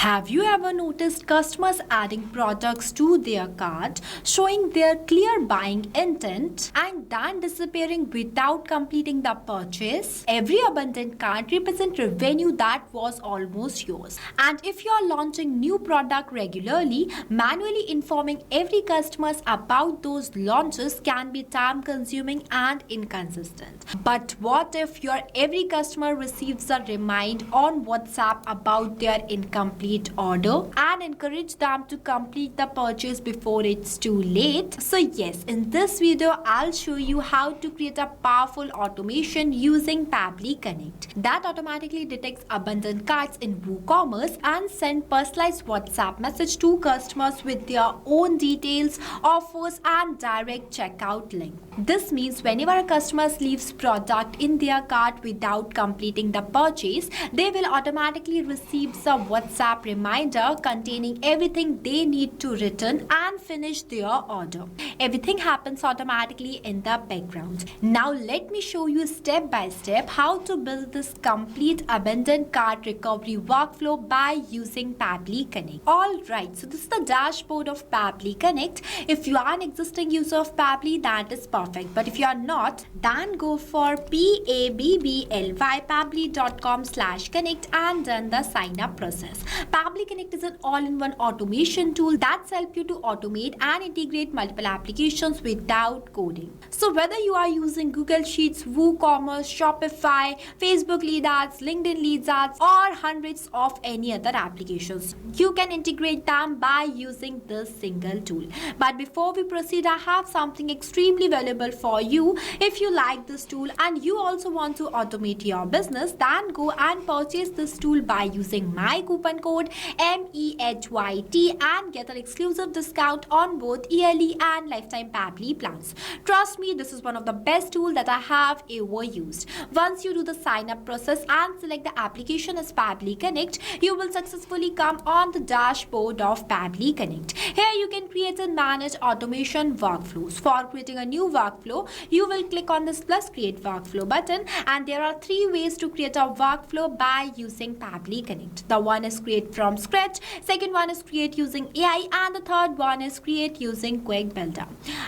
Have you ever noticed customers adding products to their cart, showing their clear buying intent, and then disappearing without completing the purchase? Every abundant cart represents revenue that was almost yours. And if you are launching new product regularly, manually informing every customer about those launches can be time consuming and inconsistent. But what if your every customer receives a reminder on WhatsApp about their incomplete order and encourage them to complete the purchase before it's too late? So yes, in this video I'll show you how to create a powerful automation using Pabbly Connect that automatically detects abandoned carts in WooCommerce and send personalized WhatsApp message to customers with their own details, offers and direct checkout link. This means whenever a customer leaves product in their cart without completing the purchase, they will automatically receive a WhatsApp reminder containing everything they need to return and finish their order. Everything happens automatically in the background. Now let me show you step by step how to build this complete abandoned cart recovery workflow by using Pabbly Connect. Alright, so this is the dashboard of Pabbly Connect. If you are an existing user of Pabbly, that is perfect. But if you are not, then go for pabbly.com/connect and run the sign up process. Pabbly Connect is an all-in-one automation tool that helps you to automate and integrate multiple applications without coding. So whether you are using Google Sheets, WooCommerce, Shopify, Facebook lead ads, LinkedIn leads ads, or hundreds of any other applications, you can integrate them by using this single tool. But before we proceed, I have something extremely valuable for you. If you like this tool and you also want to automate your business, then go and purchase this tool by using my coupon code MEHYT and get an exclusive discount on both yearly and lifetime Pabbly plans. Trust me, this is one of the best tools that I have ever used. Once you do the sign up process and select the application as Pabbly Connect, you will successfully come on the dashboard of Pabbly Connect. Here you can create and manage automation workflows. For creating a new workflow, you will click on this plus create workflow button, and there are three ways to create a workflow by using Pabbly Connect. The one is create from scratch, second one is create using AI, and the third one is create using Quick Builder.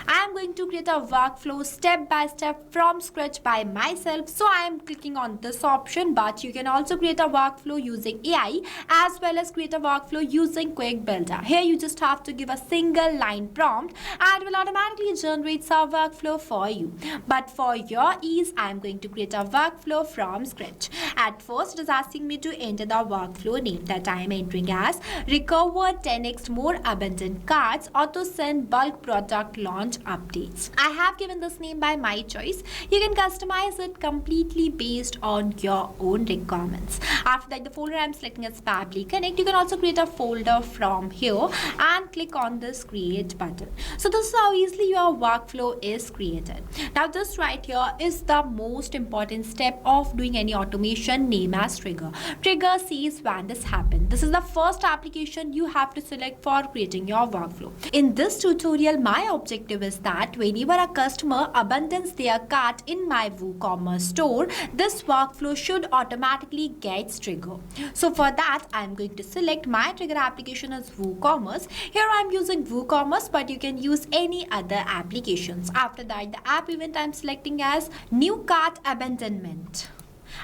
I am going to create a workflow step by step from scratch by myself, so I am clicking on this option. But you can also create a workflow using AI as well as create a workflow using Quick Builder. Here you just have to give a single line prompt and it will automatically generate a workflow for you. But for your ease, I am going to create a workflow from scratch. At first, it is asking me to enter the workflow name that I am entering as recover 10x more abandoned carts, auto send bulk product launch updates. I have given this name by my choice. You can customize it completely based on your own requirements. After that, the folder I am selecting as Pabbly Connect. You can also create a folder from here and click on this create button. So this is how easily your workflow is created. Now this right here is the most important step of doing any automation, name as trigger. Trigger sees when this happens. This is the first application you have to select for creating your workflow. In this tutorial, my objective is that whenever a customer abandons their cart in my WooCommerce store, this workflow should automatically get triggered. So for that, I am going to select my trigger application as WooCommerce. Here I am using WooCommerce, but you can use any other applications. After that, the app event I am selecting as new cart abandonment.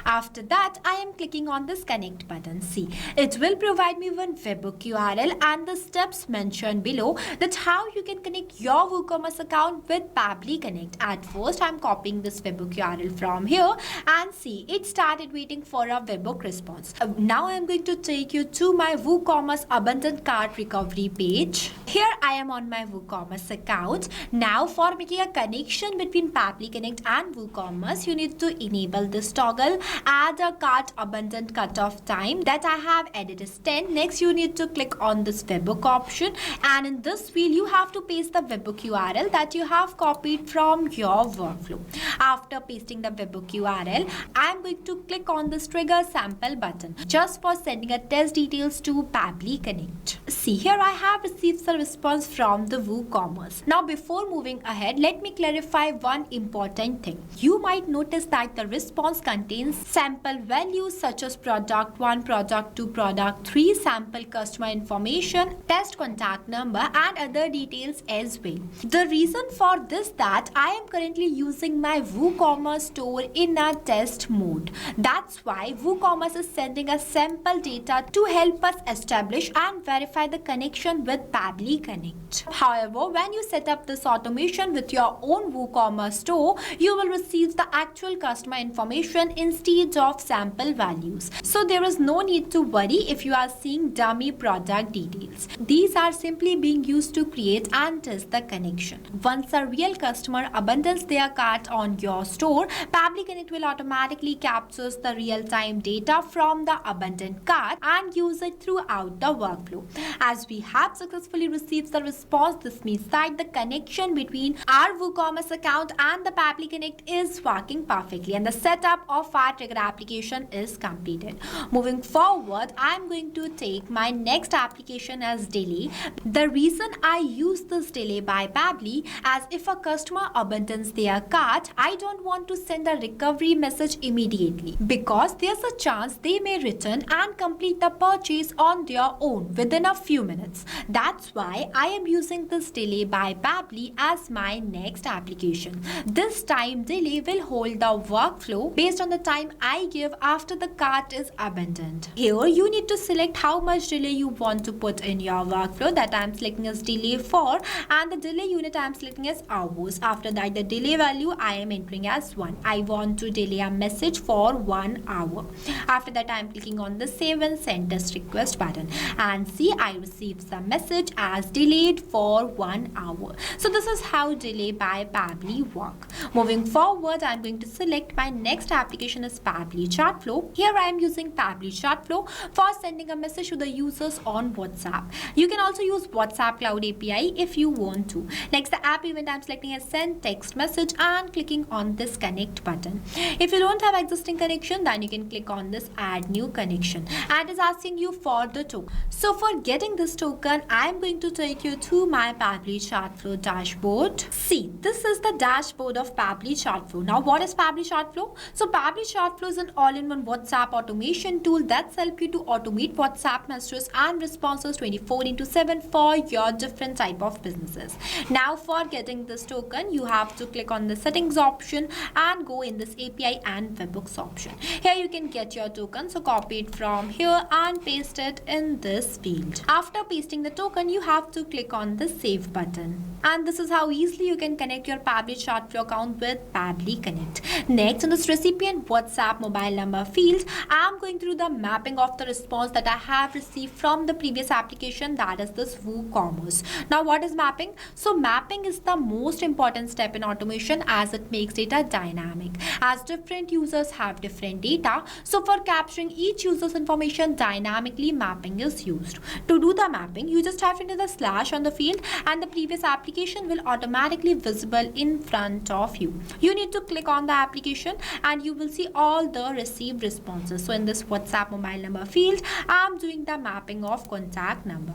After that, I am clicking on this connect button. See, it will provide me one webhook URL and the steps mentioned below. That's how you can connect your WooCommerce account with Pabbly Connect. At first, I am copying this webhook URL from here and see, it started waiting for a webhook response. Now I am going to take you to my WooCommerce abandoned cart recovery page. Here I am on my WooCommerce account. Now for making a connection between Pabbly Connect and WooCommerce, you need to enable this toggle. Add a cart abandoned cutoff time that I have added is 10. Next, you need to click on this webhook option, and in this field you have to paste the webhook URL that you have copied from your workflow. After pasting the webhook URL, I am going to click on this trigger sample button just for sending a test details to Pabbly Connect. See, here I have received a response from the WooCommerce. Now before moving ahead, let me clarify one important thing. You might notice that the response contains contains sample values such as product 1, product 2, product 3, sample customer information, test contact number, and other details as well. The reason for this that I am currently using my WooCommerce store in a test mode. That's why WooCommerce is sending us sample data to help us establish and verify the connection with Pabbly Connect. However, when you set up this automation with your own WooCommerce store, you will receive the actual customer information instead of sample values. So there is no need to worry if you are seeing dummy product details. These are simply being used to create and test the connection. Once a real customer abandons their cart on your store, Pabbly Connect will automatically capture the real-time data from the abandoned cart and use it throughout the workflow. As we have successfully received the response, this means that the connection between our WooCommerce account and the Pabbly Connect is working perfectly and the setup of our trigger application is completed. Moving forward, I am going to take my next application as delay. The reason I use this delay by Pabbly, as if a customer abandons their cart, I don't want to send a recovery message immediately because there's a chance they may return and complete the purchase on their own within a few minutes. That's why I am using this delay by Pabbly as my next application. This time delay will hold the workflow based on the time I give after the cart is abandoned. Here you need to select how much delay you want to put in your workflow. That I am selecting as delay for, and the delay unit I am selecting as hours. After that, the delay value I am entering as 1. I want to delay a message for 1 hour. After that, I am clicking on the save and send test request button, and see, I received the message as delayed for 1 hour. So this is how delay by Pabbly work. Moving forward, I am going to select my next application as Pabbly Chatflow. Here I am using Pabbly Chatflow for sending a message to the users on WhatsApp. You can also use WhatsApp Cloud API if you want to. Next, the app event I am selecting as send text message and clicking on this connect button. If you don't have existing connection, then you can click on this add new connection, and it is asking you for the token. So for getting this token, I am going to take you to my Pabbly Chatflow dashboard. See, this is the dashboard of Pabbly Chatflow. Now, what is Pabbly Chatflow? So Pabbly Chatflow is an all-in-one WhatsApp automation tool that helps you to automate WhatsApp messages and responses 24/7 for your different type of businesses. Now, for getting this token, you have to click on the settings option and go in this API and webhooks option. Here you can get your token. So copy it from here and paste it in this field. After pasting the token, you have to click on the save button. And this is how easily you can connect your Pabbly Chatflow account with Pabbly Connect. Next, in this recipient WhatsApp mobile number field, I am going through the mapping of the response that I have received from the previous application, that is this WooCommerce. Now, what is mapping? So mapping is the most important step in automation as it makes data dynamic. As different users have different data, so for capturing each user's information dynamically, mapping is used. To do the mapping, you just have to enter the slash on the field and the previous application will automatically visible in front of you. You need to click on the application and you will see all the received responses. So in this WhatsApp mobile number field, I am doing the mapping of contact number.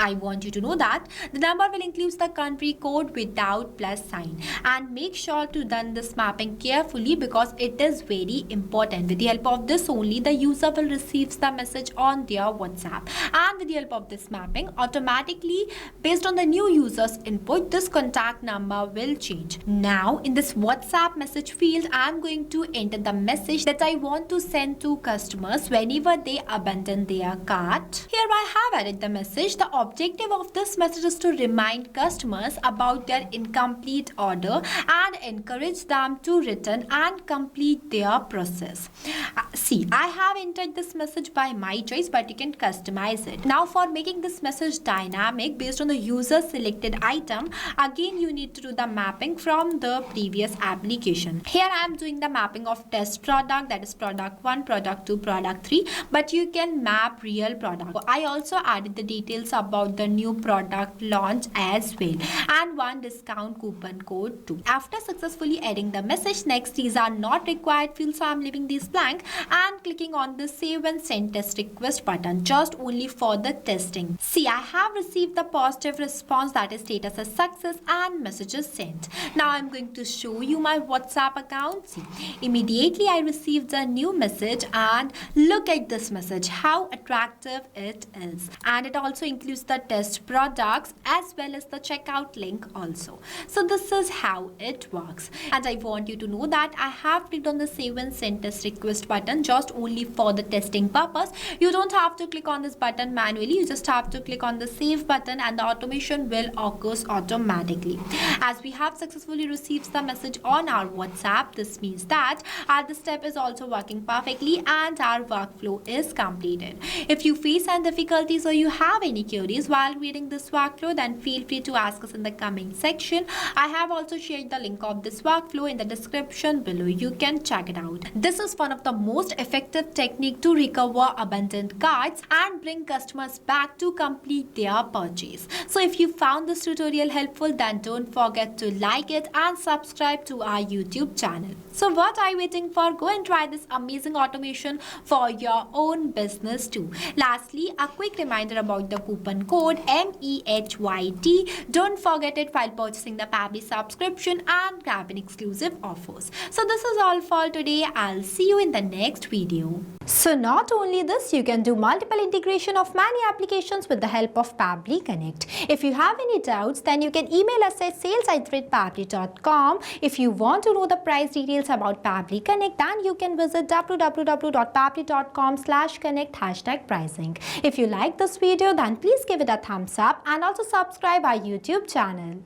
I want you to know that the number will include the country code without plus sign, and make sure to run this mapping carefully because it is very important. With the help of this only, the user will receive the message on their WhatsApp, and with the help of this mapping, automatically based on the new user's input, this contact number will change. Now in this WhatsApp message field, I am going to enter the message that I want to send to customers whenever they abandon their cart. Here I have added the message. The objective of this message is to remind customers about their incomplete order and encourage them to return and complete their process. See, I have entered this message by my choice, but you can customize it. Now, for making this message dynamic based on the user selected item, again you need to do the mapping from the previous application. Here I am doing the mapping of test product, that is product 1, product 2, product 3, but you can map real product. I also added the details about the new product launch as well and one discount coupon code too. After successfully adding the message, next these are not required fields, so I'm leaving these blank and clicking on the save and send test request button just only for the testing. See, I have received the positive response, that is status as success and messages sent. Now I'm going to show you my WhatsApp account. See, immediately I received a new message and look at this message, how attractive it is, and it also includes the test products as well as the checkout link also. So this is how it works, and I want you to know that I have clicked on the save and send test request button just only for the testing purpose. You don't have to click on this button manually, you just have to click on the save button and the automation will occur automatically. As we have successfully received the message on our WhatsApp, this means that this step is also working perfectly and our workflow is completed. If you face any difficulties or you have any queries while reading this workflow, then feel free to ask us in the comment section. I have also shared the link of this workflow in the description below. You can check it out. This is one of the most effective technique to recover abandoned carts and bring customers back to complete their purchase. So if you found this tutorial helpful, then don't forget to like it and subscribe to our YouTube channel. So what are you waiting for? Go and try this amazing automation for your own business too. Lastly, a quick reminder about the coupon code MEHYT. Don't forget it while purchasing the Pabbly subscription and grabbing exclusive offers. So this is all for today. I'll see you in the next video. So not only this, you can do multiple integration of many applications with the help of Pabbly Connect. If you have any doubts, then you can email us at sales@pabbly.com. If you want to know the price details about Pabbly Connect, then you can visit www.pabbly.com/connect #pricing. If you like this video, then please give it a thumbs up and also subscribe our YouTube channel.